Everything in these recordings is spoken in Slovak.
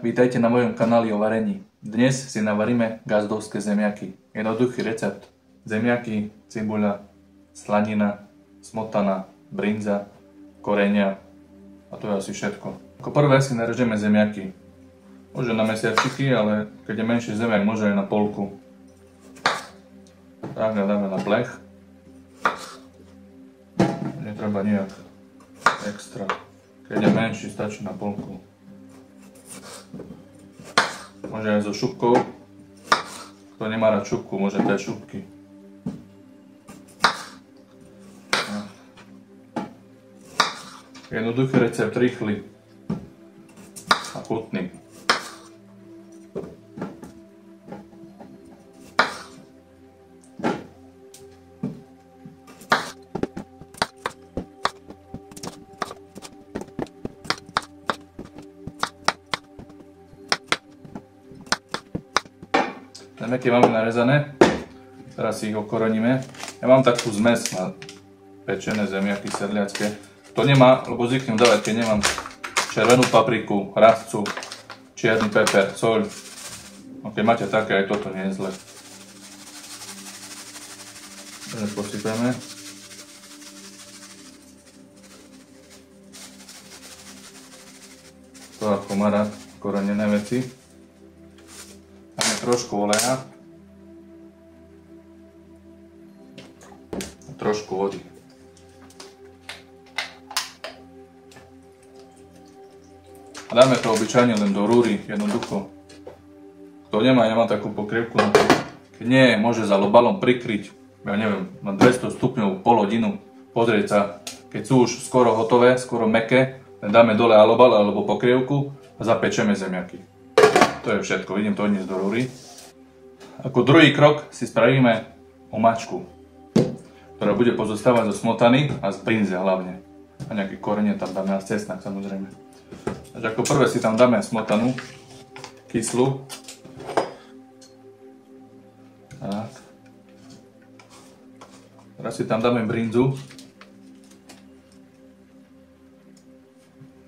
Vítajte na mojom kanáli o varení. Dnes si navaríme gazdovské zemiaky. Jednoduchý recept. Zemiaky, cibuľa, slanina, smotana, brinza, korenia a to je asi všetko. Ako prvé si narežeme zemiaky. Môže na mesiačiky, ale keď je menší zemiak, môže aj na polku. Tak dáme na plech. Netreba nejak extra. Keď je menší, stačí na polku. Môže aj so šupkou. Kto nemá rád šupku, môže dať šupky. Jednoduchý recept, rýchly a chutný. Zemiaky máme narezané, teraz si ich okoroníme. Ja mám takú zmes na pečené zemiaky sedliacké. To nemá, lebo zvyknem dávať, keď nemám červenú papriku, rastcu, čierny peper, soľ. No keď máte také, aj toto nie je zle. Takže posypeme. To ako má rád korenené veci. Dáme trošku oleja a trošku vody. A dáme to obyčajne len do rúry, jednoducho. Kto nemá, ja mám takú pokrievku na to. Keď nie, môže za lobalom prikryť, ja neviem, na 200 stupňov pol hodinu, pozrieť sa. Keď sú už skoro hotové, skoro mäkké, dáme dole alobal alebo pokrievku a zapečeme zemiaky. To je všetko, idem to odniesť do rúry. Ako druhý krok si spravíme omáčku, ktorá bude pozostávať zo smotany a z brinze hlavne. A nejaké korenie tam dáme a cesnak samozrejme. Takže ako prvé si tam dáme smotanu, kyslú. Tak. Teraz si tam dáme brinzu.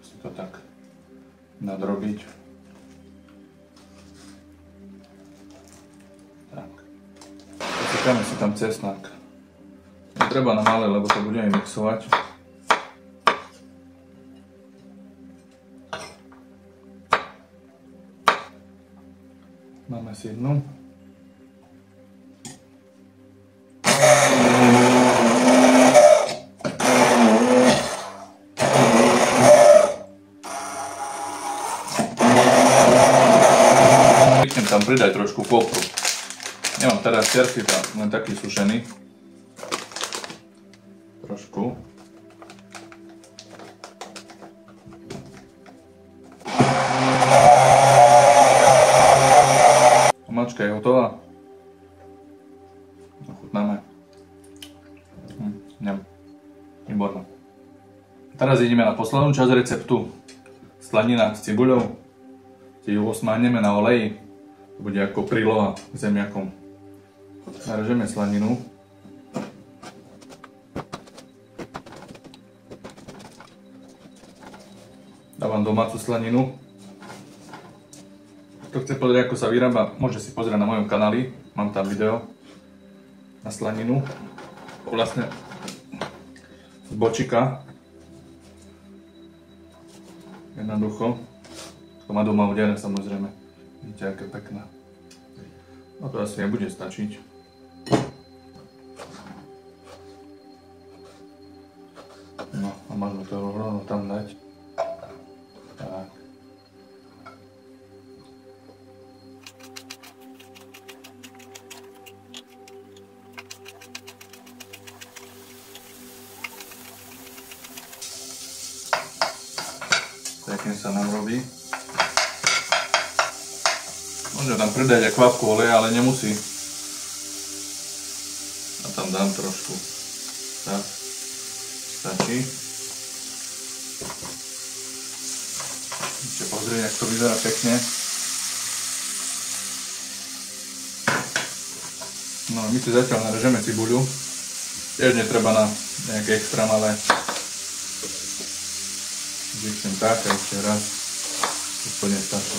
Si to tak nadrobiť. Dáme si tam cesnak. Netreba na malé, lebo to budeme mixovať. Dáme si jednu. Zvyknem tam pridať trošku kopru. Nemám teraz čerstvý, len taký sušený. Trošku. Omáčka je hotová. Ochutnáme. Výborné. Teraz ideme na poslednú časť receptu. Slanina s cibuľou. Si ju osmáneme na oleji. To bude ako príloha k zemiakom. Narežeme slaninu. Dávam domácu slaninu. Kto chce pozrieť, ako sa vyrába, môže si pozrieť na mojom kanáli. Mám tam video na slaninu. Vlastne z bočika. Jednoducho. To má doma udené samozrejme. Vidíte, aké pekné. No to asi nebude stačiť. No a môžeme to rovno tam dať. Tak. Pekne sa nám robí. Môžem tam pridať aj kvapku oleja, ale nemusí. A tam dám trošku. Tak. Stačí. Ešte pozrieť, jak to vyzerá pekne. No my si zatiaľ narežeme cibuľu. Tiež netreba na nejaké extra malé. Zvyknem tak a ešte raz. Úplne stačí.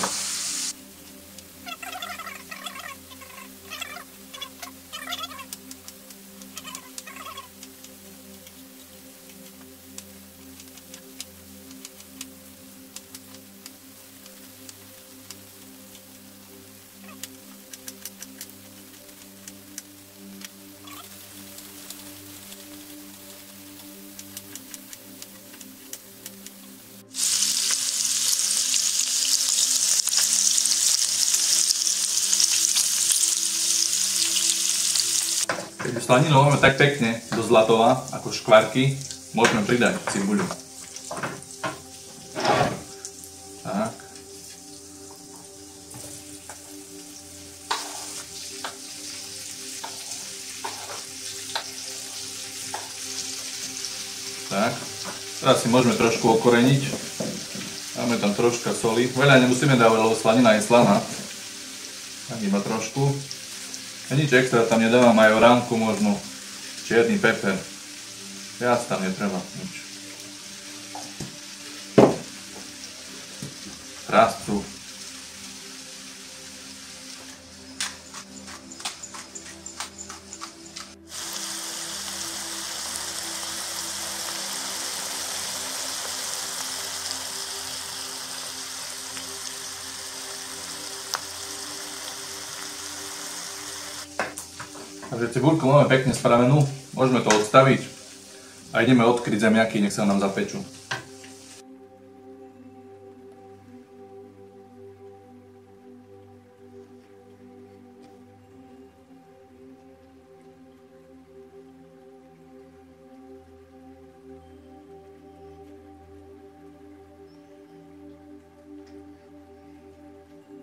Keď slaninu máme tak pekne do zlatova, ako škvarky, môžeme pridať cibuľu. Tak. Tak. Teraz si môžeme trošku okoreniť. Dáme tam troška soli. Veľa nemusíme dávať, lebo slanina je slaná. Tak iba trošku. A nič extra tam nedávam, aj oránku možno, čierny peper. Viac tam netreba, nič. Prascu. Takže cibulku máme pekne spravenú, môžeme to odstaviť a ideme odkryť zemiaky, nech sa nám zapečú.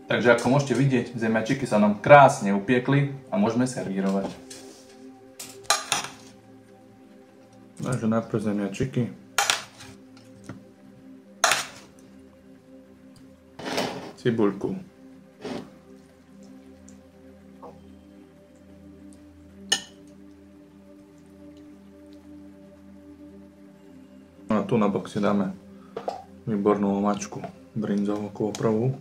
Takže ako môžete vidieť, zemiačiky sa nám krásne upiekli a môžeme servírovať. Takže najprv zemiačiky. Cibuľku. A tu na bok si dáme výbornú omáčku brinzovú kôprovú.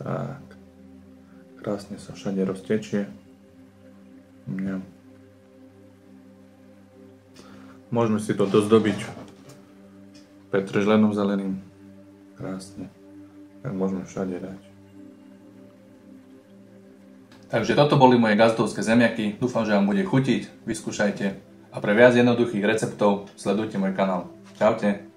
Tak, krásne sa všade roztečie. Môžeme si to dozdobiť petržlenom zeleným. Krásne. Tak môžeme všade dať. Takže toto boli moje gazdovské zemiaky. Dúfam, že vám bude chutiť. Vyskúšajte. A pre viac jednoduchých receptov sledujte môj kanál. Čaute.